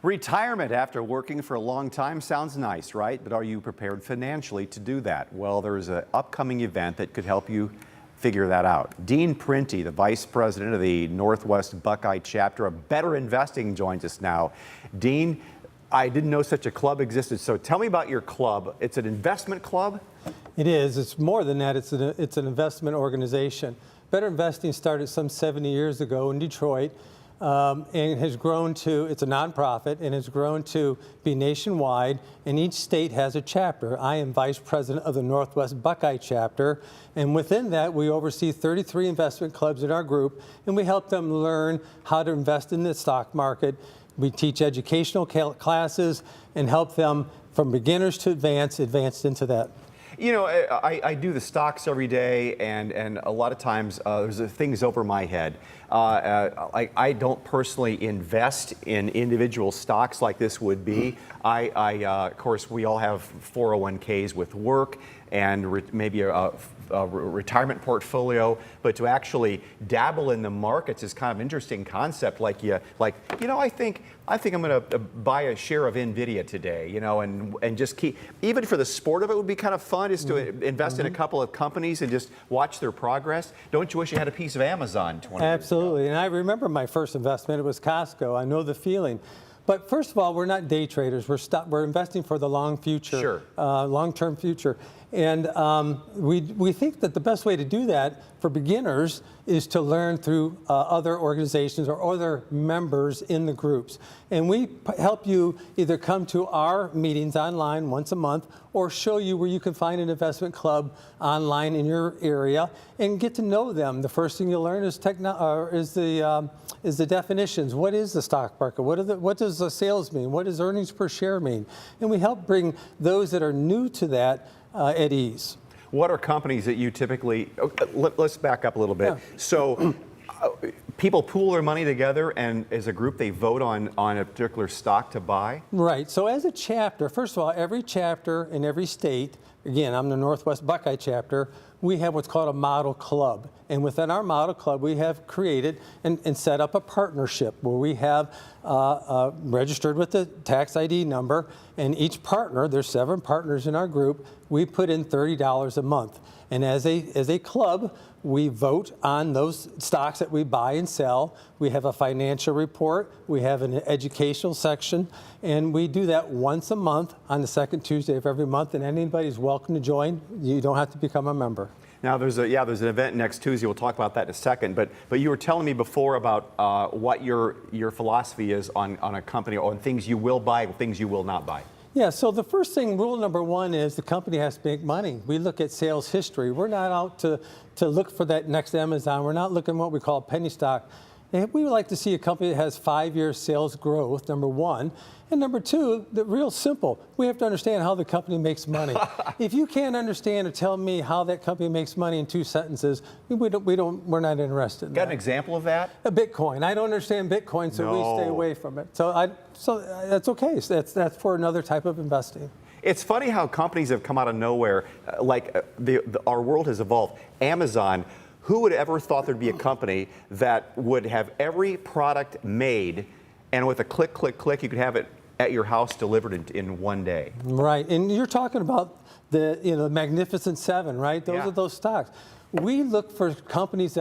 Retirement after working for a long time sounds nice, right? But are you prepared financially to do that? Well, there's an upcoming event that could help you figure that out. Dean Prenti, the vice president of the Northwest Buckeye chapter of Better Investing, joins us now. Dean, I didn't know such a club existed, so tell me about your club. It's an investment club? It is. It's more than that. It's an investment organization. Better Investing started some 70 years ago in Detroit. And has grown to, it's a nonprofit, and has grown to be nationwide, and each state has a chapter. I am vice president of the Northwest Buckeye chapter, and within that we oversee 33 investment clubs in our group, and we help them learn how to invest in the stock market. We teach educational classes and help them from beginners to advanced into that. You know, I do the stocks every day, and a lot of times there's things over my head. I don't personally invest in individual stocks like this would be. Of course, we all have 401ks with work and maybe a retirement portfolio, but to actually dabble in the markets is kind of an interesting concept. I think I'm going to buy a share of Nvidia today, you know, and just keep, even for the sport of it would be kind of fun, is to invest in a couple of companies and just watch their progress. Don't you wish you had a piece of Amazon 20 years ago? Absolutely, and I remember my first investment, it was Costco. I know the feeling. But first of all, we're not day traders. We're investing for the long future, sure. Long-term future. And we think that the best way to do that for beginners is to learn through other organizations or other members in the groups. And we help you either come to our meetings online once a month or show you where you can find an investment club online in your area and get to know them. The first thing you'll learn is the definitions. What is the stock market? What does the sales mean? What does earnings per share mean? And we help bring those that are new to that at ease. What are companies that you typically, let's back up a little bit. Yeah. So people pool their money together, and as a group they vote on a particular stock to buy? Right. So as a chapter, first of all, every chapter in every state, again, I'm the Northwest Buckeye chapter, we have what's called a model club. And within our model club, we have created and set up a partnership where we have registered with the tax ID number, and each partner, there's 7 partners in our group, we put in $30 a month. And as a club, we vote on those stocks that we buy and sell. We have a financial report, we have an educational section, and we do that once a month on the second Tuesday of every month, and anybody's welcome to join. You don't have to become a member. Now there's an event next Tuesday. We'll talk about that in a second. But you were telling me before about what your philosophy is on a company, on things you will buy, things you will not buy. Yeah, so the first thing, rule number 1 is the company has to make money. We look at sales history. We're not out to look for that next Amazon. We're not looking at what we call penny stock. And we would like to see a company that has 5-year sales growth, number 1. And number 2, real simple, we have to understand how the company makes money. If you can't understand or tell me how that company makes money in 2 sentences, we're not interested in that. Got an example of that? Bitcoin. I don't understand Bitcoin, so we stay away from it. So that's okay. So that's for another type of investing. It's funny how companies have come out of nowhere, our world has evolved. Amazon, who would ever thought there'd be a company that would have every product made, and with a click, click, click, you could have it at your house delivered in one day? Right, and you're talking about the Magnificent Seven, right? Those are those stocks. We look for companies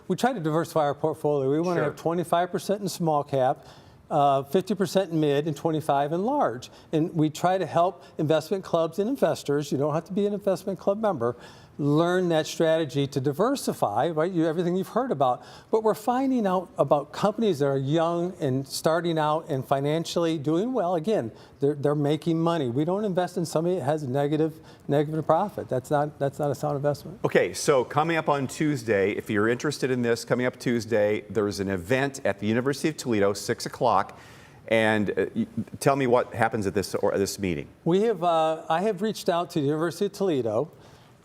we try to diversify our portfolio. We want to have 25% in small cap, 50% in mid, and 25% in large. And we try to help investment clubs and investors, you don't have to be an investment club member, learn that strategy to diversify, right? Everything you've heard about. But we're finding out about companies that are young and starting out and financially doing well. Again, they're making money. We don't invest in somebody that has negative profit. That's not a sound investment. Okay, so coming up on Tuesday, if you're interested in this, coming up Tuesday, there's an event at the University of Toledo, 6 o'clock. And tell me what happens at this meeting. I have reached out to the University of Toledo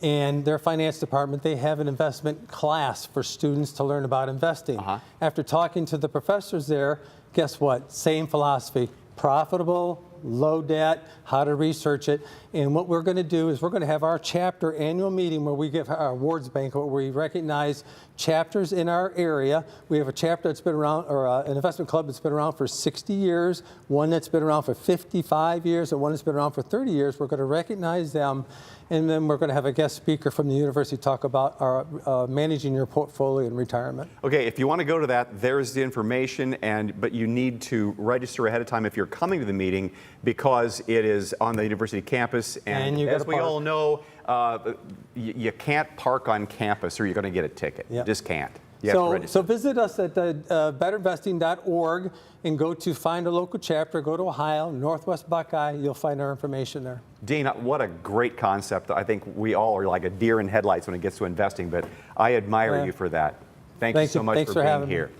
and their finance department. They have an investment class for students to learn about investing. After talking to the professors there, guess what? Same philosophy. Profitable, low debt, how to research it. And what we're going to do is we're going to have our chapter annual meeting where we give our awards banquet where we recognize chapters in our area. We have a chapter that's been around, or an investment club that's been around for 60 years, one that's been around for 55 years, and one that's been around for 30 years. We're going to recognize them, and then we're going to have a guest speaker from the university talk about our managing your portfolio in retirement. Okay, if you want to go to that, there's the information, but you need to register ahead of time if you're coming to the meeting because it is on the university campus. And you as gotta we park. all know, you can't park on campus or you're going to get a ticket. Yep. You just can't. You have to register. So visit us at betterinvesting.org and go to find a local chapter, go to Ohio, Northwest Buckeye, you'll find our information there. Dean, what a great concept. I think we all are like a deer in headlights when it gets to investing, but I admire you for that. Thank you so much Thanks for for being having me. here.